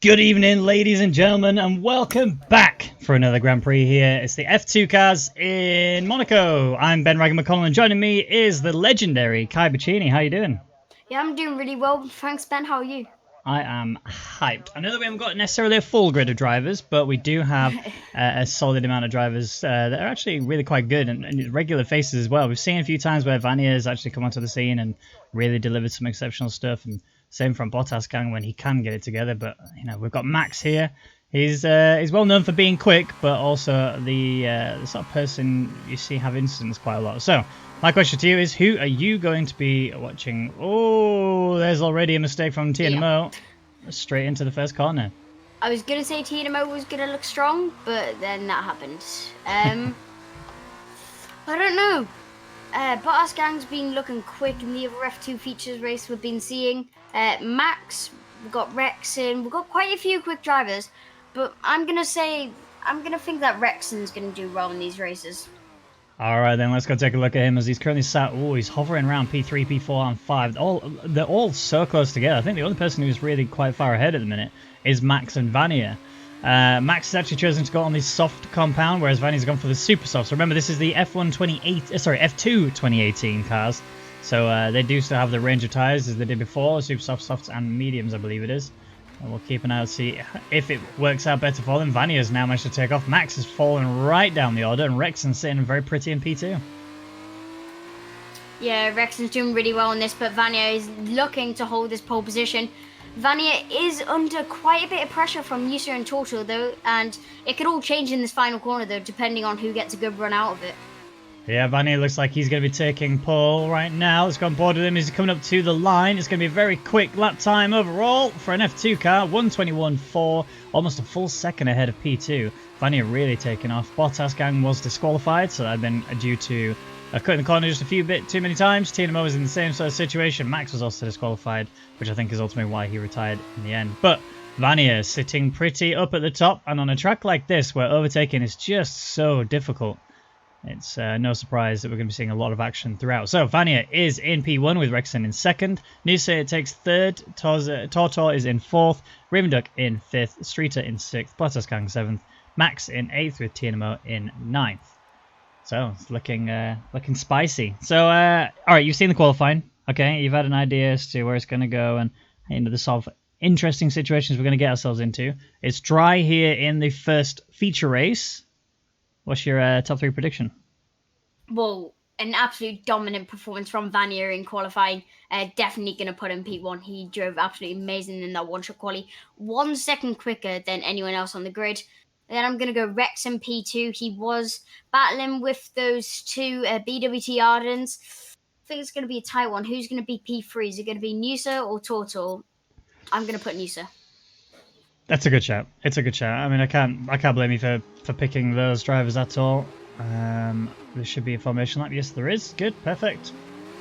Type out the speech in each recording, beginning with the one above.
Good evening, ladies and gentlemen, and welcome back for another Grand Prix here. It's the F2 cars in Monaco. I'm Ben Rwagnation, and joining me is the legendary Kai Bacchini. How you doing? Yeah, I'm doing really well. Thanks, Ben. How are you? I am hyped. I know that we haven't got necessarily a full grid of drivers, but we do have a solid amount of drivers that are actually really quite good and regular faces as well. We've seen a few times where Vanya has actually come onto the scene and really delivered some exceptional stuff, and same from Bottas gang when he can get it together. But we've got Max here. He's well known for being quick, but also the sort of person you see have incidents quite a lot. So my question to you is, who are you going to be watching? Oh, there's already a mistake from TNMO. Straight into the first corner. I was going to say TNMO was going to look strong, but then that happened. I don't know. Bottas gang's been looking quick in the other F2 features race we've been seeing. Max, we've got Rexon, we've got quite a few quick drivers, but I'm going to think that Rexon's going to do well in these races. All right, then let's go take a look at him as he's currently sat. Oh, he's hovering around P3, P4, and 5. They're all so close together. I think the only person who's really quite far ahead at the minute is Max and Vanya. Max has actually chosen to go on the soft compound, whereas Vanya's gone for the super soft. So remember, this is the F2 2018 cars. So they do still have the range of tyres as they did before, super soft, softs, and mediums, I believe it is. And we'll keep an eye out to see if it works out better for them. Vanya's now managed to take off. Max has fallen right down the order, and Rexon's sitting very pretty in P2. Yeah, Rexon's doing really well on this, but Vanya is looking to hold this pole position. Vanya is under quite a bit of pressure from Yusa and Torto, though, and it could all change in this final corner, though, depending on who gets a good run out of it. Yeah, Vanya looks like he's going to be taking pole right now. Let's go on board with him. He's coming up to the line. It's going to be a very quick lap time overall for an F2 car. 1:21.4, almost a full second ahead of P2. Vanya really taking off. Bottas gang was disqualified, so that had been due to cutting the corner just a few bit too many times. TNMO was in the same sort of situation. Max was also disqualified, which I think is ultimately why he retired in the end. But Vanya sitting pretty up at the top, and on a track like this where overtaking is just so difficult, it's no surprise that we're going to be seeing a lot of action throughout. So Vanya is in P1 with Rexon in second. Nusa takes third. Tortor is in fourth. Ravenduk in fifth. Streeter in sixth. Bottas gang seventh. Max in eighth with TNMO in ninth. So it's looking spicy. So all right, you've seen the qualifying. Okay, you've had an idea as to where it's going to go and the sort of interesting situations we're going to get ourselves into. It's dry here in the first feature race. What's your top three prediction? Well, an absolute dominant performance from Vanya in qualifying. Definitely going to put him P1. He drove absolutely amazing in that one-shot quali. 1 second quicker than anyone else on the grid. Then I'm going to go Rex in P2. He was battling with those two BWT Ardens. I think it's going to be a tight one. Who's going to be P3? Is it going to be Nusa or Tortor? I'm going to put Nusa. That's a good shout. It's a good shout. I mean, I can't blame you for picking those drivers at all. There should be a formation lap. Yes, there is. Good, perfect.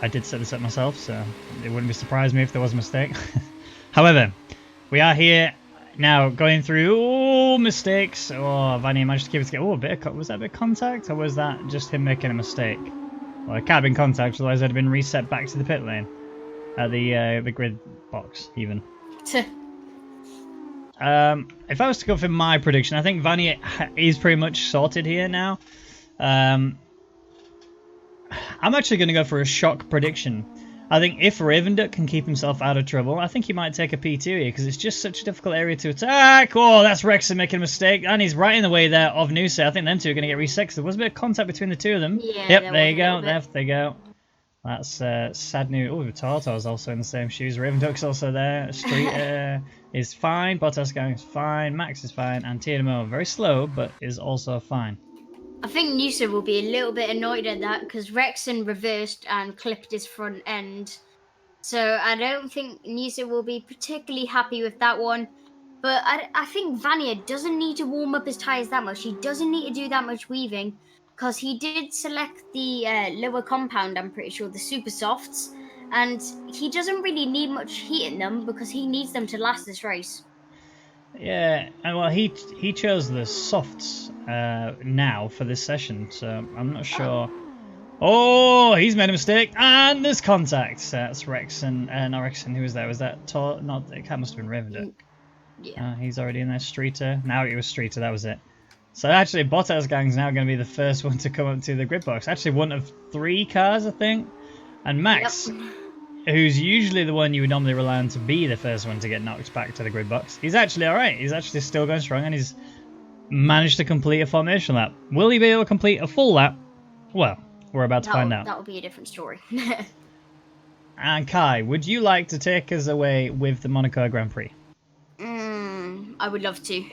I did set this up myself, so it wouldn't be surprised me if there was a mistake. However, we are here now going through mistakes. Oh, Vanya managed to keep it together. Oh, was that a bit of contact, or was that just him making a mistake? Well, it can't have been contact, otherwise I'd have been reset back to the pit lane at the grid box even. If I was to go for my prediction, I think Vanya is pretty much sorted here now. I'm actually going to go for a shock prediction. I think if Ravenduk can keep himself out of trouble, I think he might take a P2 here, because it's just such a difficult area to attack. Oh, that's Rexon making a mistake, and he's right in the way there of Nusa. I think them two are going to get reset. There was a bit of contact between the two of them. Yeah, yep, there you go. There they go. That's sad news. Oh, Tortor's also in the same shoes. Ravenduk's also there. Street is fine. Bottas gang is fine. Max is fine. And TNMO, very slow, but is also fine. I think Nusa will be a little bit annoyed at that because Rexon reversed and clipped his front end. So I don't think Nusa will be particularly happy with that one. But I think Vanya doesn't need to warm up his tyres that much. He doesn't need to do that much weaving, because he did select the lower compound, I'm pretty sure, the super softs. And he doesn't really need much heat in them because he needs them to last this race. Yeah, and well, he chose the softs now for this session, so I'm not sure. Oh, he's made a mistake, and there's contact. That's Rexon, not Rexon. Who was that? Was that Tor? Not. It must have been Ravenduk. Yeah. He's already in there. Streeter. Now it was Streeter, that was it. So actually, Bottas gang's now going to be the first one to come up to the grid box. Actually, one of 3 cars, I think. And Max, Yep. who's usually the one you would normally rely on to be the first one to get knocked back to the grid box, he's actually alright. He's actually still going strong, and he's managed to complete a formation lap. Will he be able to complete a full lap? Well, we're about to find out. That will be a different story. And Kai, would you like to take us away with the Monaco Grand Prix? I would love to.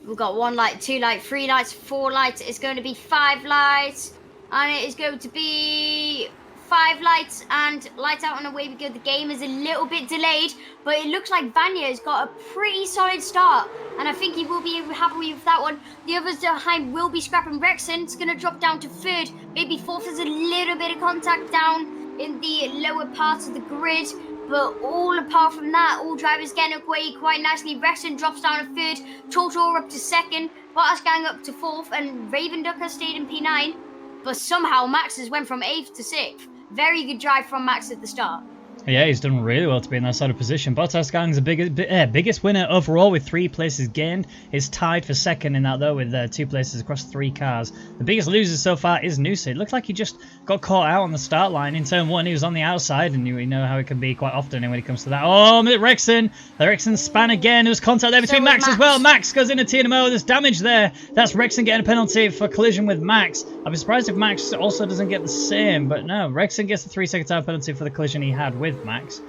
We've got 1 light, 2 light, 3 lights, 4 lights. It's going to be 5 lights. And it is going to be 5 lights and lights out and away we go. The game is a little bit delayed, but it looks like Vanya's got a pretty solid start. And I think he will be happy with that one. The others behind will be scrapping. Rexon's going to drop down to 3rd, maybe 4th. There's a little bit of contact down in the lower part of the grid. But all apart from that, all drivers getting away quite nicely. Rexon drops down to 3rd, Totor up to 2nd, Bottas gang up to 4th, and Raven Duck has stayed in P9. But somehow Max has went from 8th to 6th. Very good drive from Max at the start. Yeah, he's done really well to be in that sort of position. Bottas gang's the biggest winner overall with 3 places gained. Is tied for 2nd in that though with 2 places across 3 cars. The biggest loser so far is Noosa. It looked like he just got caught out on the start line in turn 1. He was on the outside, and you know how it can be quite often when it comes to that. Oh, Rexon! The Rexon span again. There was contact there between Max as well. Max goes into TNMO. There's damage there. That's Rexon getting a penalty for collision with Max. I'd be surprised if Max also doesn't get the same, but no, Rexon gets the 3-second time penalty for the collision he had with Max.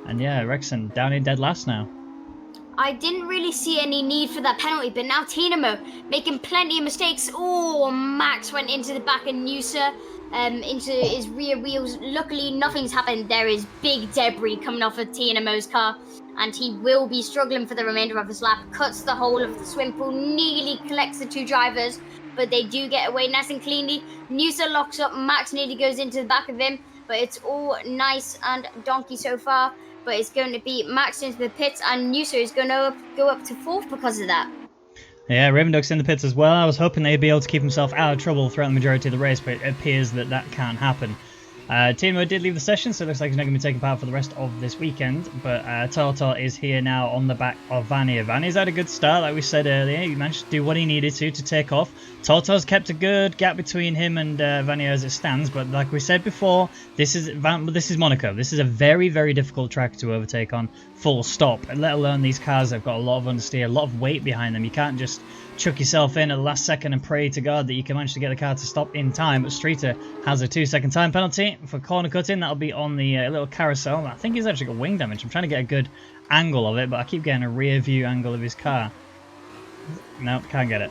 And yeah, Rexon down in dead last now. I didn't really see any need for that penalty, but now Tinamo making plenty of mistakes. Oh, Max went into the back of Noosa, into his rear wheels. Luckily, nothing's happened. There is big debris coming off of Tinamo's car, and he will be struggling for the remainder of his lap. Cuts the whole of the swim pool, nearly collects the 2 drivers, but they do get away nice and cleanly. Noosa locks up, Max nearly goes into the back of him, but it's all nice and donkey so far. But it's going to be Max into the pits, and Noosa is going to go up to 4th because of that. Yeah, Ravenduck's in the pits as well. I was hoping they'd be able to keep himself out of trouble throughout the majority of the race, but it appears that that can't happen. Timo did leave the session, so it looks like he's not going to be taking part for the rest of this weekend. But Tortor is here now on the back of Vanya. Vanya's had a good start, like we said earlier. He managed to do what he needed to take off. Tortor's kept a good gap between him and Vanya as it stands. But like we said before, this is Monaco. This is a very, very difficult track to overtake on full stop. And let alone these cars that have got a lot of understeer, a lot of weight behind them. You can't just chuck yourself in at the last second and pray to God that you can manage to get the car to stop in time. But Streeter has a 2-second time penalty for corner cutting. That'll be on the little carousel. I think he's actually got wing damage. I'm trying to get a good angle of it, but I keep getting a rear view angle of his car. No, can't get it.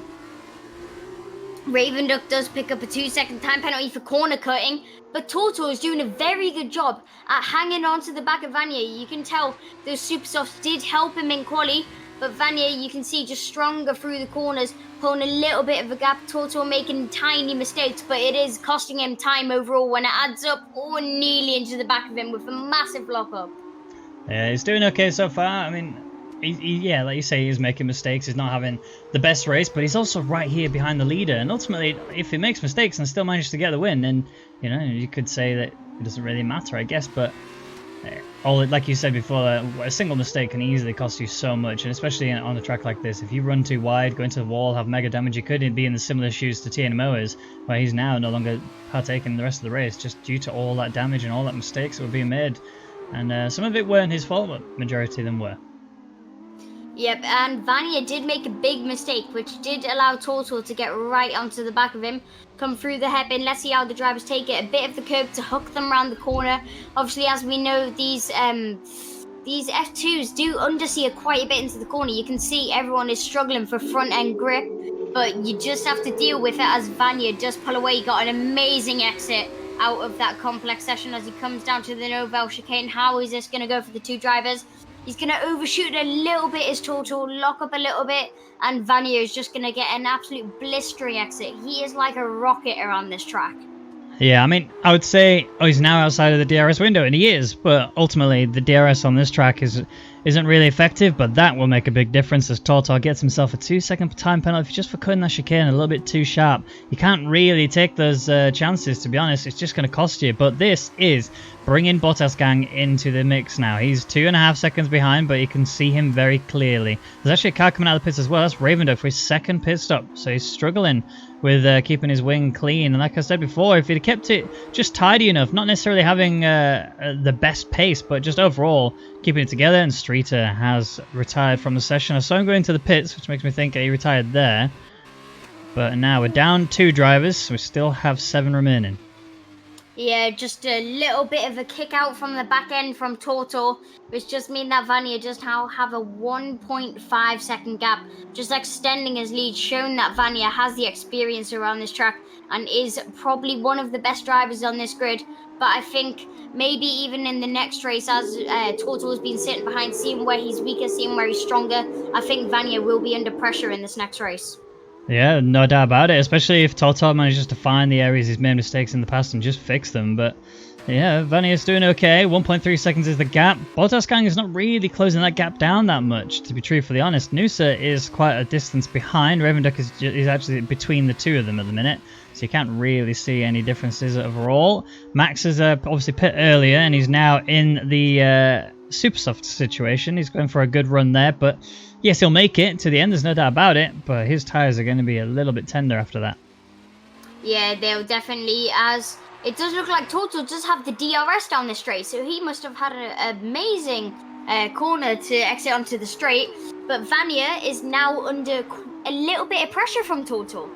Raven Duck does pick up a 2-second time penalty for corner cutting, but Toto is doing a very good job at hanging on to the back of Vanya. You can tell those super softs did help him in quali, but Vanya, you can see, just stronger through the corners, pulling a little bit of a gap. Toto making tiny mistakes, but it is costing him time overall when it adds up, or nearly into the back of him with a massive lock-up. Yeah, he's doing okay so far. I mean, yeah, like you say, he's making mistakes. He's not having the best race, but he's also right here behind the leader. And ultimately, if he makes mistakes and still manages to get the win, then, you know, you could say that it doesn't really matter, I guess. But like you said before, a single mistake can easily cost you so much, and especially on a track like this. If you run too wide, go into the wall, have mega damage, you could be in the similar shoes to TNMO is, where he's now no longer partaking in the rest of the race, just due to all that damage and all that mistakes that were being made. And some of it weren't his fault, but majority of them were. Yep, and Vanya did make a big mistake, which did allow Toto to get right onto the back of him, come through the hairpin. Let's see how the drivers take it. A bit of the curb to hook them around the corner. Obviously, as we know, these F2s do understeer quite a bit into the corner. You can see everyone is struggling for front end grip, but you just have to deal with it as Vanya does pull away. He got an amazing exit out of that complex session as he comes down to the Novel chicane. How is this going to go for the 2 drivers? He's going to overshoot a little bit his total, lock up a little bit, and Vanya is just going to get an absolute blistering exit. He is like a rocket around this track. Yeah, I mean, I would say, he's now outside of the DRS window, and he is, but ultimately the DRS on this track is isn't really effective, but that will make a big difference as Tortor gets himself a 2-second time penalty just for cutting that chicane a little bit too sharp. You can't really take those chances, to be honest. It's just going to cost you. But this is bringing Bottas Gang into the mix now. He's 2.5 seconds behind, but you can see him very clearly. There's actually a car coming out of the pits as well. That's Ravenduk for his second pit stop, so he's struggling with keeping his wing clean. And like I said before, if he'd have kept it just tidy enough, not necessarily having the best pace, but just overall keeping it together. And Streeter has retired from the session. I saw him going to the pits, which makes me think he retired there. But now we're down 2 drivers, so we still have 7 remaining. Yeah, just a little bit of a kick out from the back end from Toto, which just means that Vanya just now have a 1.5 second gap, just extending his lead, showing that Vanya has the experience around this track and is probably one of the best drivers on this grid. But I think maybe even in the next race, as Toto has been sitting behind, seeing where he's weaker, seeing where he's stronger, I think Vanya will be under pressure in this next race. Yeah, no doubt about it, especially if Toto manages to find the areas he's made mistakes in the past and just fix them. But yeah, Vanya's doing okay. 1.3 seconds is the gap. Bottas Gang is not really closing that gap down that much, to be truthfully honest. Noosa is quite a distance behind. Ravenduk is actually between the two of them at the minute, so you can't really see any differences overall. Max is obviously pit earlier, and he's now in the super soft situation. He's going for a good run there, but yes, he'll make it to the end, there's no doubt about it, but his tyres are going to be a little bit tender after that. Yeah, they'll definitely, as it does look like Toto does have the DRS down the straight, so he must have had an amazing corner to exit onto the straight, but Vanya is now under a little bit of pressure from Toto.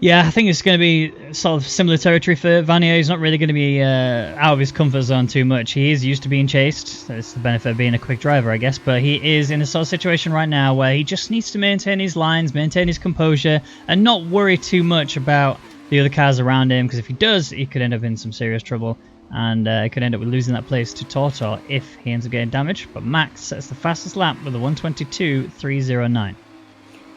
Yeah, I think it's going to be sort of similar territory for Vanya. He's not really going to be out of his comfort zone too much. He is used to being chased. It's the benefit of being a quick driver, I guess. But he is in a sort of situation right now where he just needs to maintain his lines, maintain his composure, and not worry too much about the other cars around him. Because if he does, he could end up in some serious trouble. And he could end up with losing that place to Tortor if he ends up getting damaged. But Max sets the fastest lap with a 1:22.309.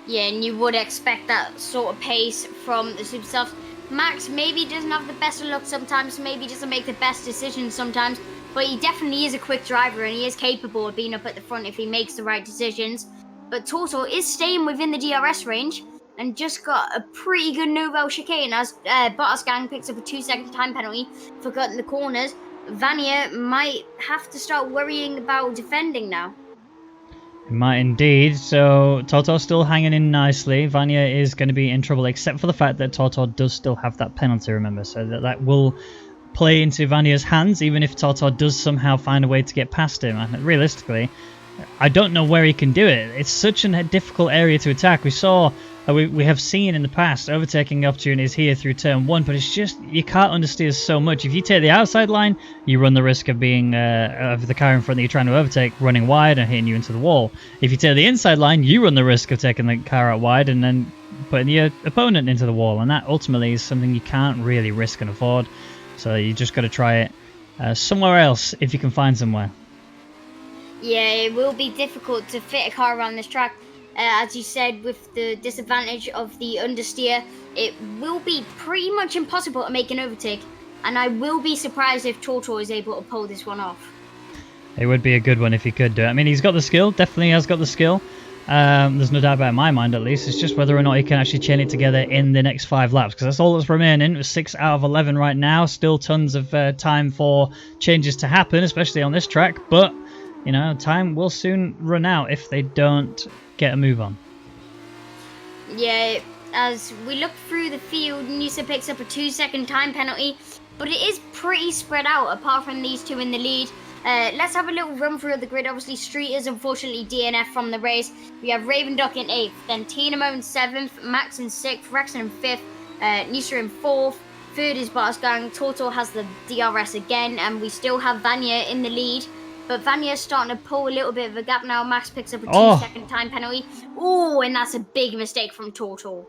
Yeah, and you would expect that sort of pace from the super softs. Max maybe doesn't have the best of luck sometimes, maybe doesn't make the best decisions sometimes, but he definitely is a quick driver and he is capable of being up at the front if he makes the right decisions. But Toto is staying within the DRS range and just got a pretty good Novel chicane as Bottas Gang picks up a 2-second time penalty for cutting the corners. Vanya might have to start worrying about defending now. It might indeed. So Toto's still hanging in nicely. Vanya is going to be in trouble, except for the fact that Toto does still have that penalty, remember. So that will play into Vanya's hands, even if Toto does somehow find a way to get past him. And realistically, I don't know where he can do it. It's such a difficult area to attack. We have seen in the past overtaking opportunities here through turn 1, but it's just you can't understeer so much. If you take the outside line, you run the risk of being of the car in front that you're trying to overtake running wide and hitting you into the wall. If you take the inside line, you run the risk of taking the car out wide and then putting your opponent into the wall, and that ultimately is something you can't really risk and afford. So you just got to try it somewhere else if you can find somewhere. Yeah, it will be difficult to fit a car around this track. As you said, with the disadvantage of the understeer, it will be pretty much impossible to make an overtake. And I will be surprised if Toto is able to pull this one off. It would be a good one if he could do it. I mean, he's got the skill, definitely has got the skill. There's no doubt about it in my mind, at least. It's just whether or not he can actually chain it together in the next 5 laps, because that's all that's remaining. It's 6 out of 11 right now. Still tons of time for changes to happen, especially on this track. But, you know, time will soon run out if they don't get a move on. Yeah, as we look through the field, Noosa picks up a 2-second time penalty, but it is pretty spread out apart from these two in the lead. Let's have a little run through the grid. Obviously, Street is unfortunately DNF from the race. We have Ravenduk in 8th, then Tinamo in 7th, Max in 6th, Rexon in 5th, Noosa in 4th, 3rd is Bottas Gang, Toto has the DRS again, and we still have Vanya in the lead. But Vanya's starting to pull a little bit of a gap now. Max picks up a 2-second time penalty. Oh, and that's a big mistake from Toto.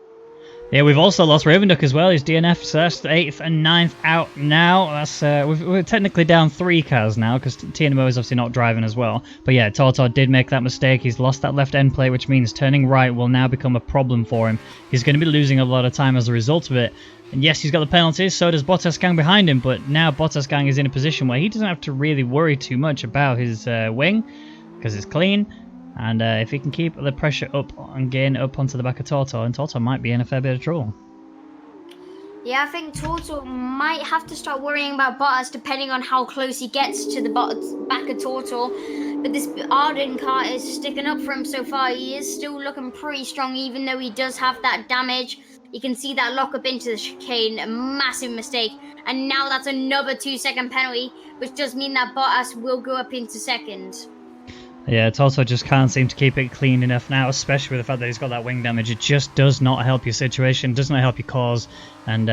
Yeah, we've also lost Ravenduk as well. He's DNF, so that's the 8th and 9th out now. That's we're technically down 3 cars now because TNMO is obviously not driving as well. But yeah, Toto did make that mistake. He's lost that left end plate, which means turning right will now become a problem for him. He's going to be losing a lot of time as a result of it. And yes, he's got the penalties, so does Bottas Gang behind him, but now Bottas Gang is in a position where he doesn't have to really worry too much about his wing, because it's clean. And if he can keep the pressure up and gain up onto the back of Toto, and Toto might be in a fair bit of trouble. Yeah, I think Toto might have to start worrying about Bottas depending on how close he gets to the back of Toto. But this Arden car is sticking up for him so far. He is still looking pretty strong, even though he does have that damage. You can see that lock up into the chicane, a massive mistake. And now that's another 2-second penalty, which does mean that Bottas will go up into second. Yeah, Toto just can't seem to keep it clean enough now, especially with the fact that he's got that wing damage. It just does not help your situation, does not help your cause. And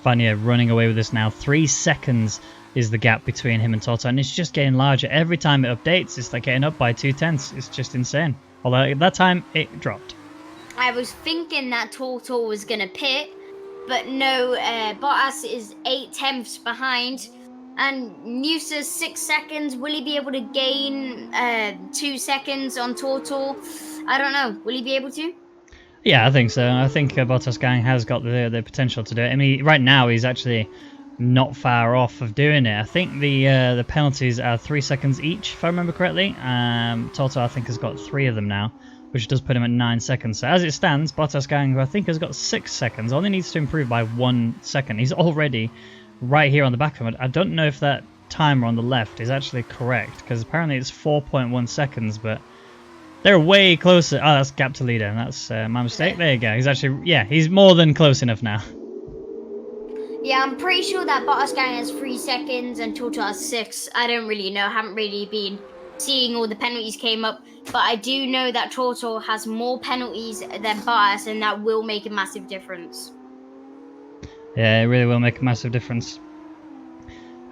Vanya running away with this now. 3 seconds is the gap between him and Toto, and it's just getting larger. Every time it updates, it's like getting up by 0.2. It's just insane. Although at that time, it dropped. I was thinking that Toto was going to pit, but no, Bottas is 0.8 behind. And Newsa's 6 seconds. Will he be able to gain 2 seconds on Toto? I don't know. Will he be able to? Yeah, I think so. I think Bottas Gang has got the potential to do it. I mean, right now he's actually not far off of doing it. I think the penalties are 3 seconds each, if I remember correctly. Toto, I think, has got 3 of them now, which does put him at 9 seconds. So as it stands, Bottas Gang, who I think has got 6 seconds, only needs to improve by 1 second. He's already right here on the back of it. I don't know if that timer on the left is actually correct, because apparently it's 4.1 seconds, but they're way closer. Oh, that's gap to leader. That's my mistake. There you go. He's actually, yeah, he's more than close enough now. Yeah, I'm pretty sure that Bottas Gang has 3 seconds and Toto has 6. I don't really know. I haven't really been seeing all the penalties came up, but I do know that Toto has more penalties than Bottas, and that will make a massive difference. Yeah, it really will make a massive difference.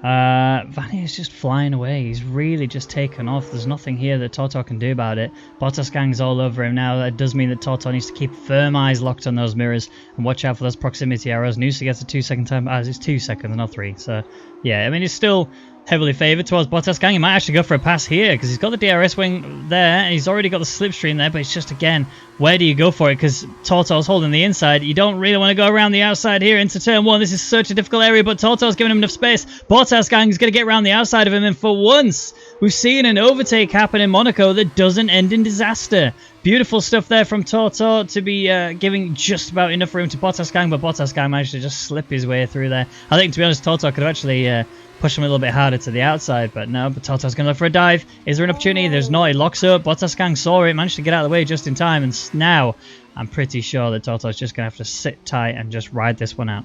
Vanny is just flying away. He's really just taken off. There's nothing here that Toto can do about it. Bottas Gang's all over him now. That does mean that Toto needs to keep firm eyes locked on those mirrors and watch out for those proximity arrows. Noosa gets a 2 second time. It's 2 seconds, not 3. So, yeah, I mean, it's still heavily favoured towards Bottas Gang. He might actually go for a pass here because he's got the DRS wing there and he's already got the slipstream there, but it's just, again, where do you go for it? Because Toto's holding the inside. You don't really want to go around the outside here into turn 1. This is such a difficult area, but Toto's giving him enough space. Bottas Gang is going to get around the outside of him, and for once, we've seen an overtake happen in Monaco that doesn't end in disaster. Beautiful stuff there from Toto to be giving just about enough room to Bottas Gang, but Bottas Gang managed to just slip his way through there. I think, to be honest, Toto could have actually push him a little bit harder to the outside, but no, but Toto's going to look for a dive. Is there an opportunity? There's not. He locks up. Bottas Gang saw it, managed to get out of the way just in time, and now I'm pretty sure that Toto's just going to have to sit tight and just ride this one out.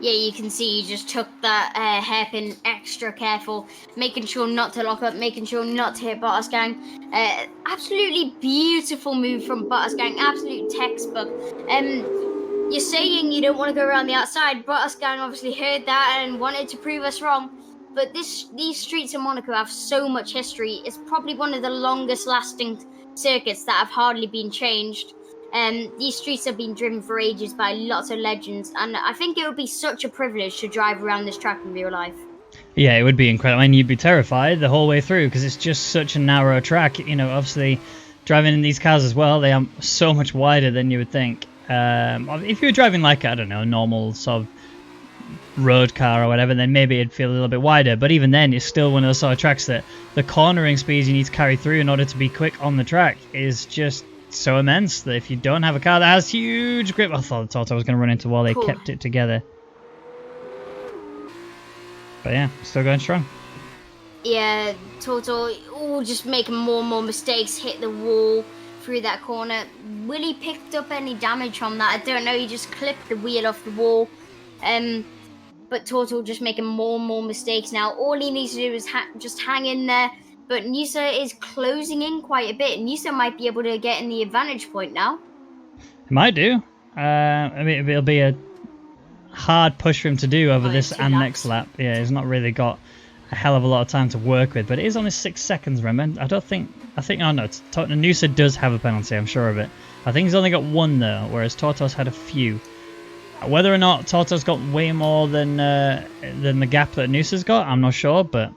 Yeah, you can see he just took that hairpin extra careful, making sure not to lock up, making sure not to hit Bottas Gang. Absolutely beautiful move from Bottas Gang, absolute textbook. You're saying you don't want to go around the outside. Bottas Gang obviously heard that and wanted to prove us wrong. But these streets in Monaco have so much history. It's probably one of the longest lasting circuits that have hardly been changed. These streets have been driven for ages by lots of legends, and I think it would be such a privilege to drive around this track in real life. Yeah, it would be incredible. I mean, you'd be terrified the whole way through because it's just such a narrow track. You know, obviously, driving in these cars as well, they are so much wider than you would think. If you were driving like, I don't know, a normal sort of road car or whatever, then maybe it'd feel a little bit wider. But even then, it's still one of those sort of tracks that the cornering speeds you need to carry through in order to be quick on the track is just so immense that if you don't have a car that has huge grip... I thought Toto was going to run into while they kept it together. But yeah, still going strong. Yeah, Toto just making more and more mistakes, hit the wall through that corner. Will he picked up any damage from that? I don't know, he just clipped the wheel off the wall. But Toto just making more and more mistakes now. All he needs to do is just hang in there. But Noosa is closing in quite a bit. Noosa might be able to get in the advantage point now. It might do. I mean, it'll be a hard push for him to do over this and next lap. Yeah, he's not really got a hell of a lot of time to work with. But it is only 6 seconds, remember? I think, oh no, Noosa does have a penalty, I'm sure of it. I think he's only got 1 though, whereas Toto's had a few. Whether or not Toto's got way more than the gap that Noosa's got, I'm not sure, but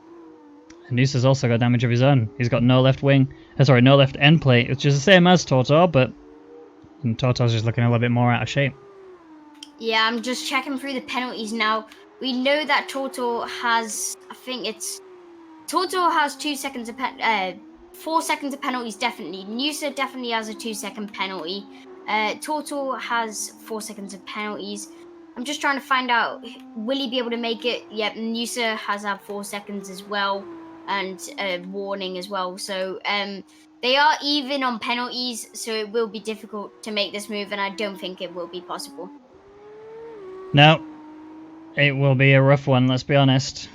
Noosa's also got damage of his own. He's got no left wing, no left end plate, which is the same as Toto, but Toto's just looking a little bit more out of shape. Yeah, I'm just checking through the penalties now. We know that Toto has, Toto has 2 seconds of 4 seconds of penalties, definitely. Nusa definitely has a 2-second penalty. Tortor has 4 seconds of penalties. I'm just trying to find out, will he be able to make it? Yep, Nusa has had 4 seconds as well, and a warning as well. So they are even on penalties, so it will be difficult to make this move, and I don't think it will be possible. No, it will be a rough one, let's be honest.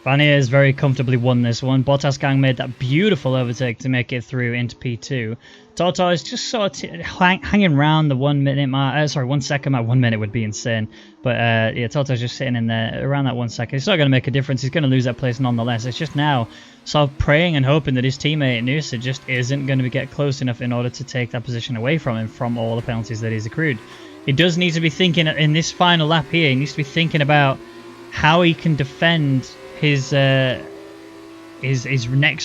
Vanier has very comfortably won this one. Bottas Gang made that beautiful overtake to make it through into P2. Toto is just sort of hanging around the 1 minute mark. 1 second mark. 1 minute would be insane. But yeah, Toto's just sitting in there around that 1 second. It's not going to make a difference. He's going to lose that place nonetheless. It's just now sort of praying and hoping that his teammate Nusa just isn't going to get close enough in order to take that position away from him from all the penalties that he's accrued. He does need to be thinking in this final lap here. He needs to be thinking about how he can defend his next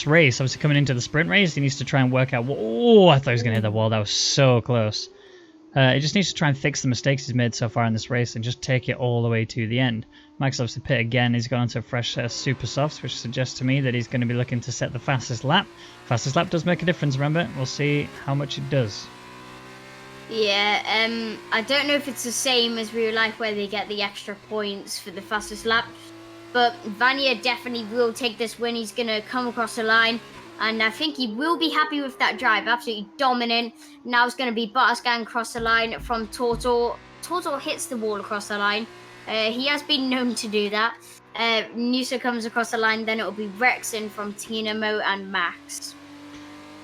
race. Obviously coming into the sprint race, he needs to try and work out. Oh, I thought he was going to hit the wall. That was so close. He just needs to try and fix the mistakes he's made so far in this race and just take it all the way to the end. Max obviously pit again. He's gone into a fresh set of super softs, which suggests to me that he's going to be looking to set the fastest lap. Fastest lap does make a difference, remember. We'll see how much it does. Yeah, I don't know if it's the same as real life where they get the extra points for the fastest lap, but Vanier definitely will take this win. He's going to come across the line, and I think he will be happy with that drive. Absolutely dominant. Now it's going to be Bottas Gang across the line from Tortor. Tortor hits the wall across the line. He has been known to do that. Nusa comes across the line, then it'll be Rexon from Tinamo and Max.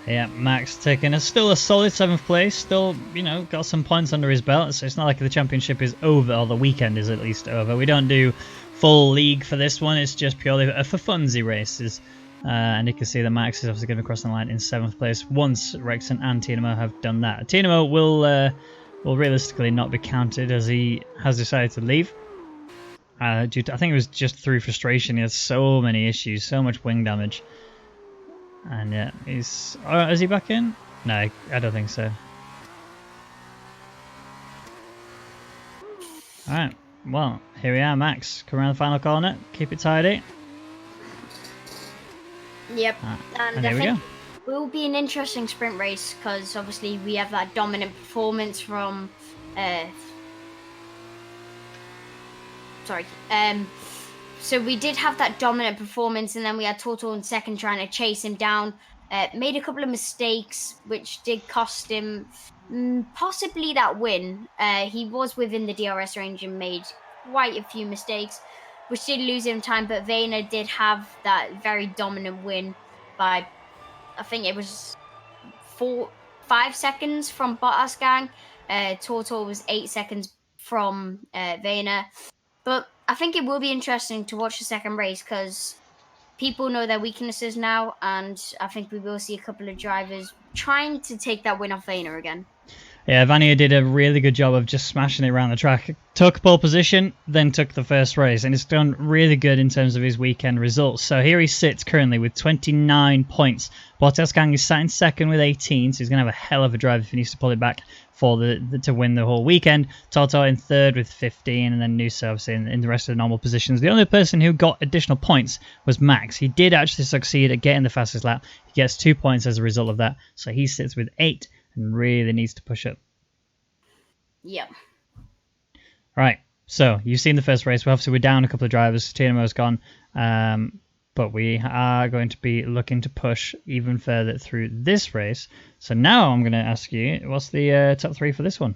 Yeah, Max taking still a solid 7th place. Still, got some points under his belt. So it's not like the championship is over, or the weekend is at least over. We don't do full league for this one. It's just purely for funsy races. And you can see that Max is obviously going to cross the line in 7th place once Rexon and Tinamo have done that. Tinamo will realistically not be counted as he has decided to leave. I think it was just through frustration. He has so many issues, so much wing damage. And yeah, is he back in? No, I don't think so. Alright, well, here we are, Max. Come around the final corner, keep it tidy. Yep, and here we go. It will be an interesting sprint race because obviously we have that dominant performance from so we did have that dominant performance, and then we had Tortor in second trying to chase him down. Made a couple of mistakes, which did cost him possibly that win. He was within the DRS range and made quite a few mistakes, which did lose him time. But Vayner did have that very dominant win by, I think it was 5 seconds from Bottas Gang. Tortor was 8 seconds from Vayner. But I think it will be interesting to watch the second race because people know their weaknesses now, and I think we will see a couple of drivers trying to take that win off Vayner again. Yeah, Vanier did a really good job of just smashing it around the track. Took pole position, then took the first race, and it's done really good in terms of his weekend results. So here he sits currently with 29 points. Bottas Gang is sat in second with 18, so he's going to have a hell of a drive if he needs to pull it back for to win the whole weekend. Toto in third with 15, and then Nusa obviously in the rest of the normal positions. The only person who got additional points was Max. He did actually succeed at getting the fastest lap. He gets 2 points as a result of that, so he sits with 8 and really needs to push up. Yep. Right, so you've seen the first race. Obviously, we're down a couple of drivers. Tinamo's gone, but we are going to be looking to push even further through this race. So now I'm going to ask you, what's the top 3 for this one?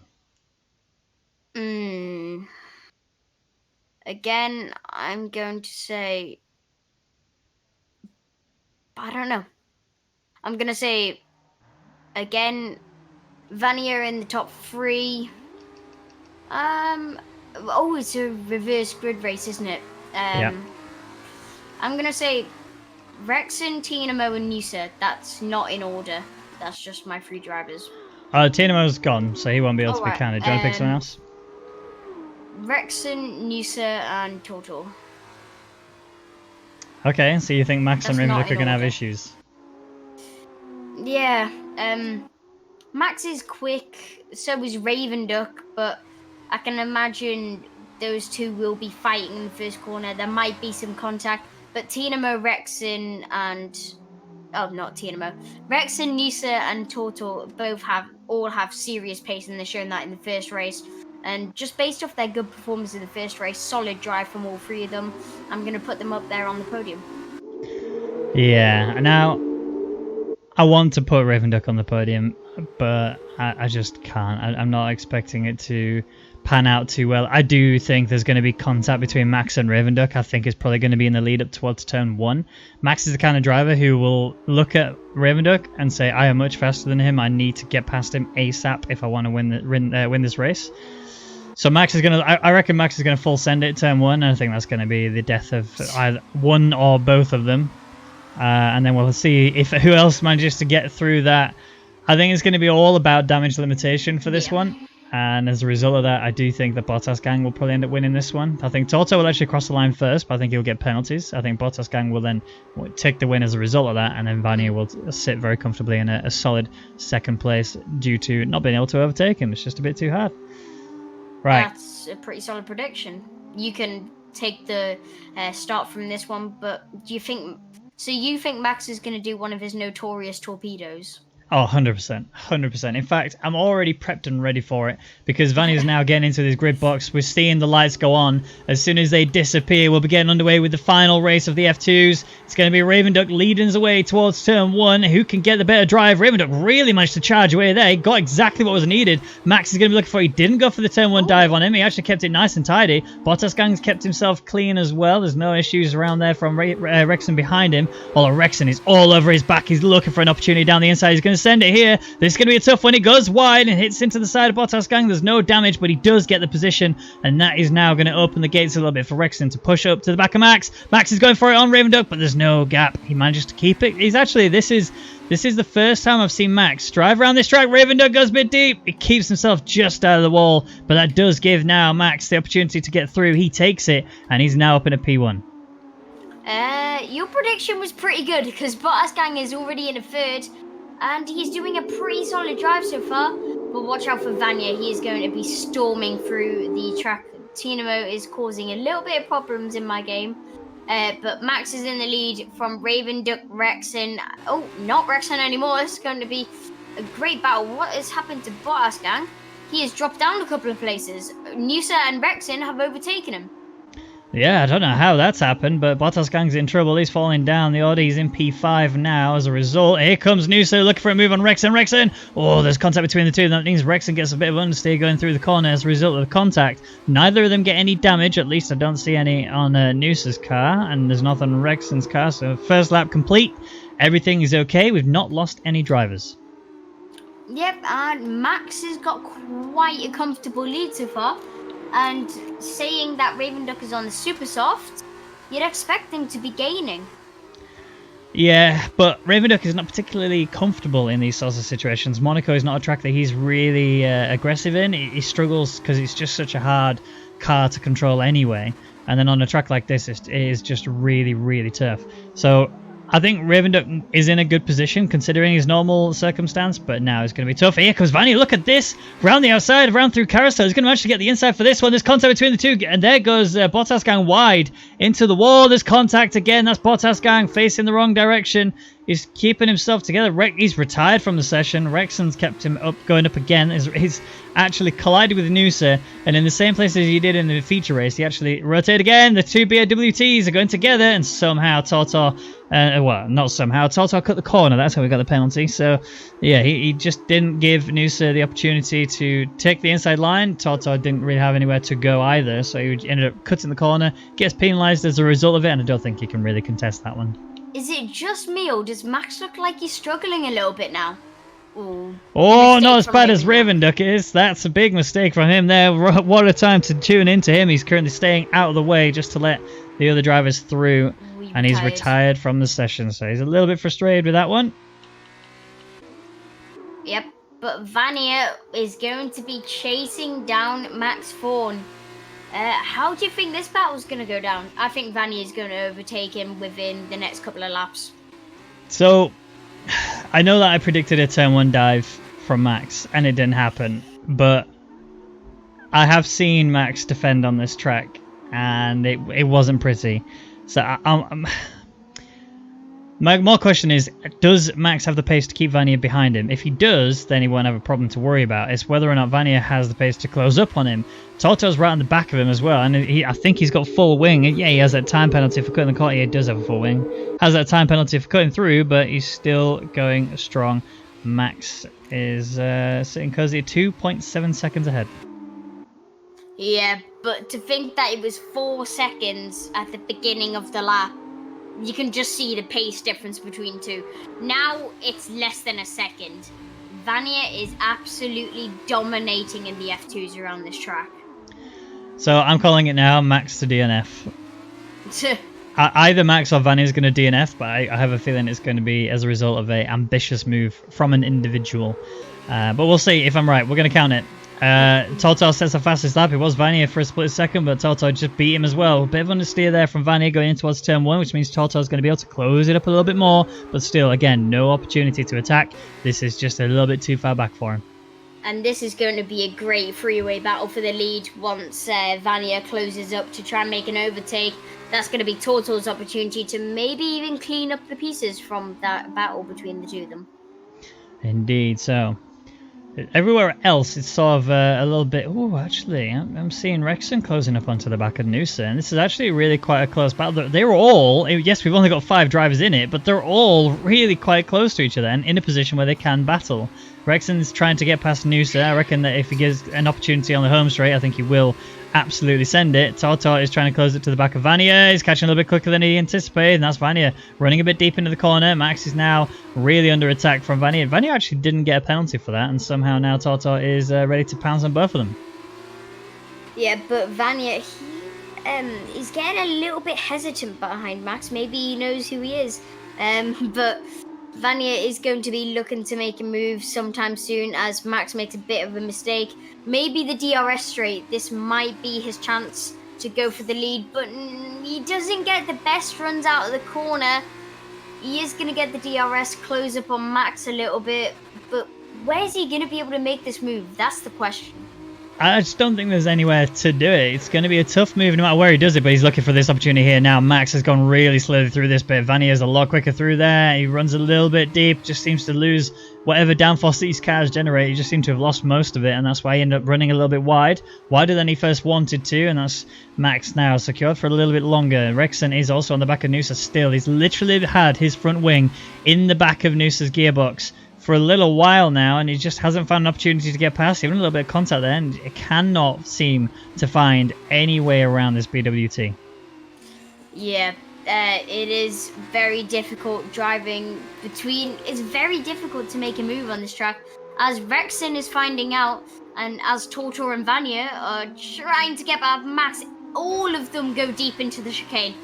Again, I'm going to say, I don't know. I'm going to say, again, Vanier in the top 3. It's a reverse grid race, isn't it? Yeah. I'm going to say Rexon, Tinamo, and Nusa. That's not in order. That's just my 3 drivers. Tinamo's gone, so he won't be able to be counted. Do you want to pick someone else? Rexon, Nusa, and Tortor. Okay, so you think Max and Rimduck are going to have issues? Yeah. Max is quick, so is Ravenduck, but I can imagine those two will be fighting in the first corner. There might be some contact, but Tinamo, Rexon, and not TNMO. Rexon, Nisa, and Tortor all have serious pace, and they've shown that in the first race. And just based off their good performance in the first race, solid drive from all three of them, I'm going to put them up there on the podium. Yeah, now I want to put Raven Duck on the podium, but I just can't. I'm not expecting it to pan out too well. I do think there's going to be contact between Max and Raven Duck. I think it's probably going to be in the lead up towards turn 1. Max is the kind of driver who will look at Raven Duck and say, I am much faster than him. I need to get past him ASAP if I want to win this race. So Max is going to, I reckon Max is going to full send it turn 1, and I think that's going to be the death of either one or both of them. And then we'll see if who else manages to get through that. I think it's going to be all about damage limitation for this one. And as a result of that, I do think the Bottas gang will probably end up winning this one. I think Toto will actually cross the line first, but I think he'll get penalties. I think Bottas gang will then take the win as a result of that, and then Vanya will sit very comfortably in a solid second place due to not being able to overtake him. It's just a bit too hard. Right. That's a pretty solid prediction. You can take the start from this one, but do you think... So you think Max is going to do one of his notorious torpedoes? Oh, 100%. 100%. In fact, I'm already prepped and ready for it because Vanya's now getting into this grid box. We're seeing the lights go on. As soon as they disappear, we'll be getting underway with the final race of the F2s. It's going to be Raven Duck leading his way towards turn 1. Who can get the better drive? Raven Duck really managed to charge away there. He got exactly what was needed. Max is going to be looking for. He didn't go for the turn 1 dive on him. He actually kept it nice and tidy. Bottas Gang's kept himself clean as well. There's no issues around there from Rexon behind him. Although Rexon is all over his back. He's looking for an opportunity down the inside. He's going to send it here. This is going to be a tough one. It goes wide and hits into the side of Bottas Gang. There's no damage, but he does get the position, and that is now going to open the gates a little bit for Rexon to push up to the back of Max. Max is going for it on Raven Duck, but there's no gap. He manages to keep it. He's actually, this is the first time I've seen Max drive around this track. Raven Duck goes a bit deep. He keeps himself just out of the wall, but that does give now Max the opportunity to get through. He takes it, and he's now up in a P1. Your prediction was pretty good because Bottas Gang is already in a third. And he's doing a pretty solid drive so far. But watch out for Vanya. He is going to be storming through the track. Tinamo is causing a little bit of problems in my game. But Max is in the lead from Raven Duck, Rexon. Oh, not Rexon anymore. It's going to be a great battle. What has happened to Bottas Gang? He has dropped down a couple of places. Nusa and Rexon have overtaken him. Yeah, I don't know how that's happened, but Bottas Gang's in trouble. He's falling down. The Audi's in P5 now as a result. Here comes Nusa looking for a move on Rexon. Rexon! Oh, there's contact between the two. That means Rexon gets a bit of understeer going through the corner as a result of the contact. Neither of them get any damage. At least I don't see any on Nusa's car, and there's nothing on Rexon's car. So first lap complete. Everything is okay. We've not lost any drivers. Yep, and Max has got quite a comfortable lead so far. And saying that Raven Duck is on the super soft, you'd expect him to be gaining. Yeah, but Raven Duck is not particularly comfortable in these sorts of situations. Monaco is not a track that he's really aggressive in. He struggles because it's just such a hard car to control anyway. And then on a track like this, it is just really, really tough. So I think Raven Duck is in a good position considering his normal circumstance, but now it's going to be tough. Here comes Vanya. Look at this. Round the outside, round through carousel. He's going to manage to get the inside for this one. There's contact between the two, and there goes Bottas Gang wide into the wall. There's contact again. That's Bottas Gang facing the wrong direction. He's keeping himself together. He's retired from the session. Rexon's kept him up, going up again. He's actually collided with Nusa, and in the same place as he did in the feature race, he actually rotated again. The two BAWTs are going together, and somehow Toto, well, not somehow, Toto cut the corner. That's how we got the penalty. So, yeah, he just didn't give Nusa the opportunity to take the inside line. Toto didn't really have anywhere to go either, so he ended up cutting the corner, gets penalised as a result of it, and I don't think he can really contest that one. Is it just me, or does Max look like he's struggling a little bit now? Ooh, oh, not as bad as Raven Duck is. That's a big mistake from him there. What a time to tune into him. He's currently staying out of the way just to let the other drivers through. And he's retired from the session, so he's a little bit frustrated with that one. Yep, but Vanya is going to be chasing down Max Thorne. How do you think this battle's going to go down? I think Vanya is going to overtake him within the next couple of laps. So, I know that I predicted a turn 1 dive from Max, and it didn't happen. But I have seen Max defend on this track, and it wasn't pretty. So My more question is, does Max have the pace to keep Vanya behind him? If he does, then he won't have a problem to worry about. It's whether or not Vanya has the pace to close up on him. Toto's right on the back of him as well, and I think he's got full wing. Yeah, he has that time penalty for cutting the corner. Yeah, he does have a full wing. Has that time penalty for cutting through, but he's still going strong. Max is sitting cozy at 2.7 seconds ahead. Yeah, but to think that it was 4 seconds at the beginning of the lap, you can just see the pace difference between two. Now it's less than a second. Vanya is absolutely dominating in the F2s around this track. So I'm calling it now, Max to DNF. Either Max or Vanya is going to DNF, but I have a feeling it's going to be as a result of a ambitious move from an individual. But we'll see if I'm right. We're going to count it. Toto sets the fastest lap. It was Vanya for a split second, but Toto just beat him as well. A bit of understeer there from Vanya going in towards turn 1, which means Toto is going to be able to close it up a little bit more. But still, again, no opportunity to attack. This is just a little bit too far back for him. And this is going to be a great freeway battle for the lead once Vanya closes up to try and make an overtake. That's going to be Toto's opportunity to maybe even clean up the pieces from that battle between the two of them. Indeed, so everywhere else, it's sort of a little bit... Oh, actually, I'm seeing Rexon closing up onto the back of Noosa, and this is actually really quite a close battle. They were all... Yes, we've only got 5 drivers in it, but they're all really quite close to each other and in a position where they can battle. Rexon's trying to get past Noosa. I reckon that if he gives an opportunity on the home straight, I think he will absolutely send it. Toto is trying to close it to the back of Vanya. He's catching a little bit quicker than he anticipated, and that's Vanya running a bit deep into the corner. Max is now really under attack from Vanya. Vanya actually didn't get a penalty for that, and somehow now Toto is ready to pounce on both of them. Yeah, but Vanya, he's getting a little bit hesitant behind Max. Maybe he knows who he is, but Vanya is going to be looking to make a move sometime soon as Max makes a bit of a mistake. Maybe the DRS straight, this might be his chance to go for the lead, but he doesn't get the best runs out of the corner. He is going to get the DRS, close up on Max a little bit, but where's he going to be able to make this move? That's the question. I just don't think there's anywhere to do it. It's going to be a tough move no matter where he does it, but he's looking for this opportunity here now. Max has gone really slowly through this bit. Vanya is a lot quicker through there. He runs a little bit deep, just seems to lose whatever downforce these cars generate. He just seemed to have lost most of it, and that's why he ended up running a little bit wide. Wider than he first wanted to, and that's Max now secured for a little bit longer. Rexon is also on the back of Noosa still. He's literally had his front wing in the back of Noosa's gearbox for a little while now, and he just hasn't found an opportunity to get past. Even a little bit of contact there, and it cannot seem to find any way around this BWT. Yeah, it is very difficult driving between... It's very difficult to make a move on this track, as Rexon is finding out, and as Toto and Vanya are trying to get past Max. All of them go deep into the chicane,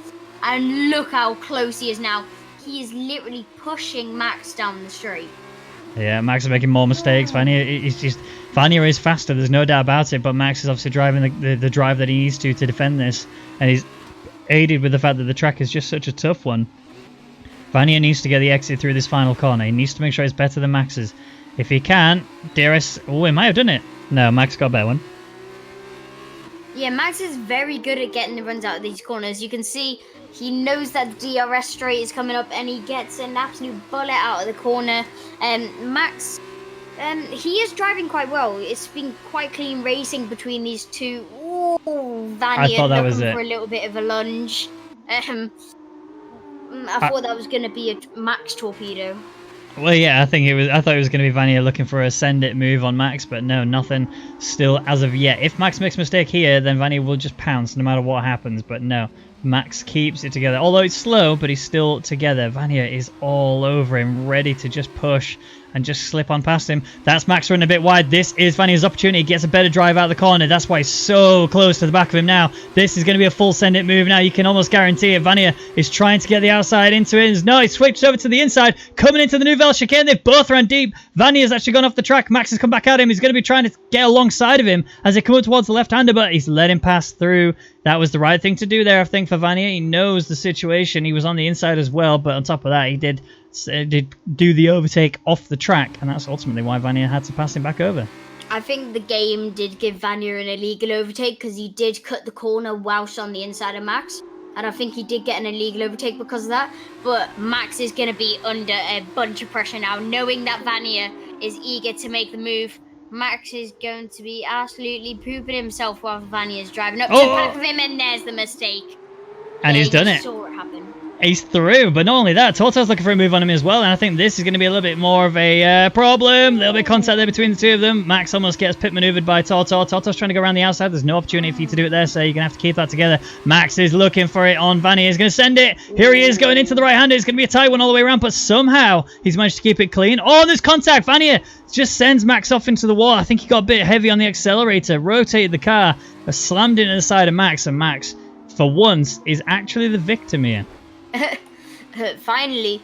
and look how close he is now. He is literally pushing Max down the straight. Yeah, Max is making more mistakes. Vanya is faster, there's no doubt about it, but Max is obviously driving the drive that he needs to defend this, and he's aided with the fact that the track is just such a tough one. Vanya needs to get the exit through this final corner. He needs to make sure it's better than Max's. If he can, DRS... Oh, he might have done it. No, Max got a better one. Yeah, Max is very good at getting the runs out of these corners. You can see he knows that the DRS straight is coming up, and he gets an absolute bullet out of the corner. Max, he is driving quite well. It's been quite clean racing between these two. Ooh, Vanya looking for a little bit of a lunge. I thought that was going to be a Max torpedo. Well, yeah, I thought it was going to be Vanya looking for a send it move on Max, but no, nothing still as of yet. If Max makes a mistake here, then Vanya will just pounce no matter what happens, but no. Max keeps it together. Although it's slow, but he's still together. Vanya is all over him, ready to just push and just slip on past him. That's Max running a bit wide. This is Vanya's opportunity. He gets a better drive out of the corner. That's why he's so close to the back of him now. This is going to be a full send it move now. You can almost guarantee it. Vanya is trying to get the outside into it. No, he switched over to the inside. Coming into the Nouvelle chicane. They both ran deep. Vanya's actually gone off the track. Max has come back at him. He's going to be trying to get alongside of him as they come up towards the left-hander, but he's let him pass through. That was the right thing to do there, I think, for Vanya. He knows the situation. He was on the inside as well, but on top of that, he did do the overtake off the track, and that's ultimately why Vanya had to pass him back over. I think the game did give Vanya an illegal overtake because he did cut the corner whilst on the inside of Max. and I think he did get an illegal overtake because of that. But Max is going to be under a bunch of pressure now, knowing that Vanya is eager to make the move. Max is going to be absolutely pooping himself while Vanya's driving up to the back Oh, of him, and there's the mistake. and Yeah, he's you done it. saw it happen. He's through, but not only that, Toto's looking for a move on him as well, and I think this is going to be a little bit more of a problem. A little bit of contact there between the two of them. Max almost gets pit maneuvered by Toto. Toto's trying to go around the outside. There's no opportunity for you to do it there, so you're going to have to keep that together. Max is looking for it on Vanya. He's going to send it. Here he is going into the right-hander. It's going to be a tight one all the way around, but somehow he's managed to keep it clean. Oh, there's contact. Vanya just sends Max off into the wall. I think he got a bit heavy on the accelerator, rotated the car, slammed into the side of Max, and Max, for once, is actually the victim here. Finally.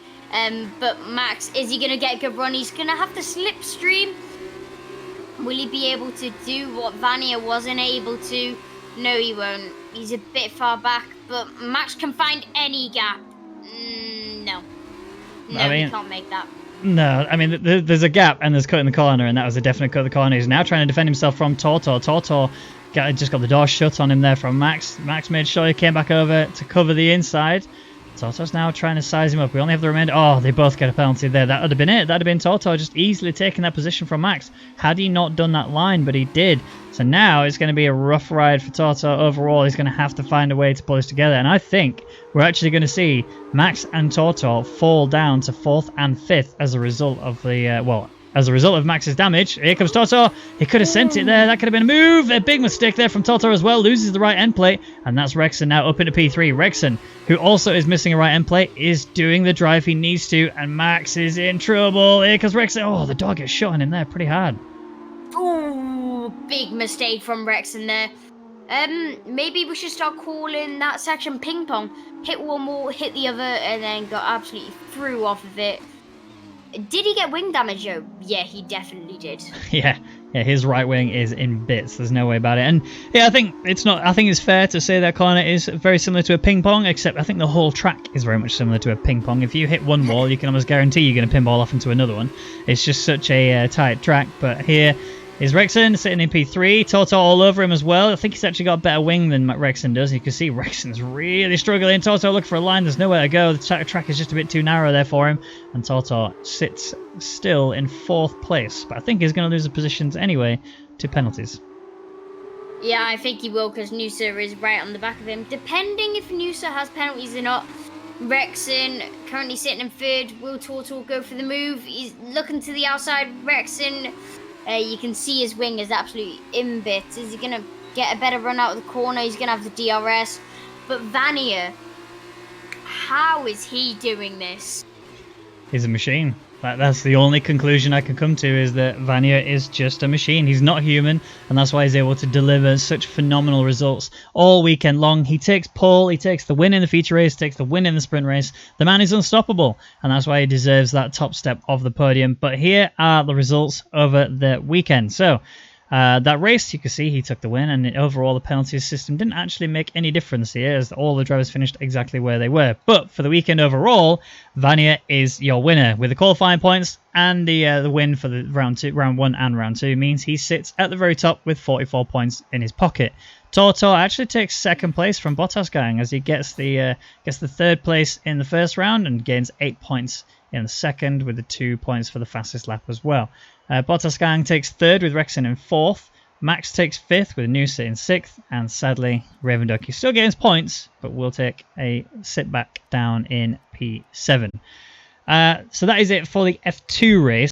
But Max, is he going to get a good run? He's going to have to slipstream. Will he be able to do what Vanya wasn't able to? No, he won't. He's a bit far back, but Max can find any gap. No. No, I mean, he can't make that. No, I mean, there's a gap and there's cut in the corner, and that was a definite cut in the corner. He's now trying to defend himself from Toto. Toto just got the door shut on him there from Max. Max made sure he came back over to cover the inside. Toto's now trying to size him up. We only have the remainder. Oh, they both get a penalty there. That would have been it. That would have been Toto just easily taking that position from Max. Had he not done that line, but he did. So now it's going to be a rough ride for Toto overall. He's going to have to find a way to pull this together. And I think we're actually going to see Max and Toto fall down to 4th and 5th as a result of the, as a result of Max's damage. Here comes Toto. He could have sent it there. That could have been a move. A big mistake there from Toto as well. Loses the right end plate. And that's Rexon now up into P3. Rexon, who also is missing a right end plate, is doing the drive he needs to. And Max is in trouble. Here comes Rexon. Oh, the dog gets shot on him there pretty hard. Ooh, big mistake from Rexon there. Maybe we should start calling that section ping pong. Hit one more, hit the other, and then got absolutely through off of it. Did he get wing damage, though? Yeah, he definitely did. Yeah, his right wing is in bits. There's no way about it. And yeah, I think it's fair to say that corner is very similar to a ping pong, except I think the whole track is very much similar to a ping pong. If you hit one wall, you can almost guarantee you're going to pinball off into another one. It's just such a tight track. But here is Rexon sitting in P3. Toto all over him as well. I think he's actually got a better wing than Rexon does. You can see Rexon's really struggling. Toto looking for a line. There's nowhere to go. The track is just a bit too narrow there for him. And Toto sits still in 4th place. But I think he's going to lose the positions anyway to penalties. Yeah, I think he will, because Noosa is right on the back of him. Depending if Noosa has penalties or not. Rexon currently sitting in 3rd. Will Toto go for the move? He's looking to the outside. Rexon... you can see his wing is absolutely in bits. Is he going to get a better run out of the corner? He's going to have the DRS. But Vanya, how is he doing this? He's a machine. That's the only conclusion I can come to, is that Vanya is just a machine. He's not human, and that's why he's able to deliver such phenomenal results all weekend long. He takes pole, he takes the win in the feature race, takes the win in the sprint race. The man is unstoppable, and that's why he deserves that top step of the podium. But here are the results over the weekend. So, that race, you can see he took the win, and overall the penalty system didn't actually make any difference here, as all the drivers finished exactly where they were. But for the weekend overall, Vanya is your winner with the qualifying points, and the win for the round 1 and round 2 means he sits at the very top with 44 points in his pocket. Toto actually takes 2nd place from Bottas Gang, as he gets the 3rd place in the first round and gains 8 points in the second, with the 2 points for the fastest lap as well. Bottas Gang takes 3rd with Rexon in 4th. Max takes 5th with Noosa in 6th. And sadly, Raven Ducky still gains points, but will take a sit back down in P7. So that is it for the F2 race.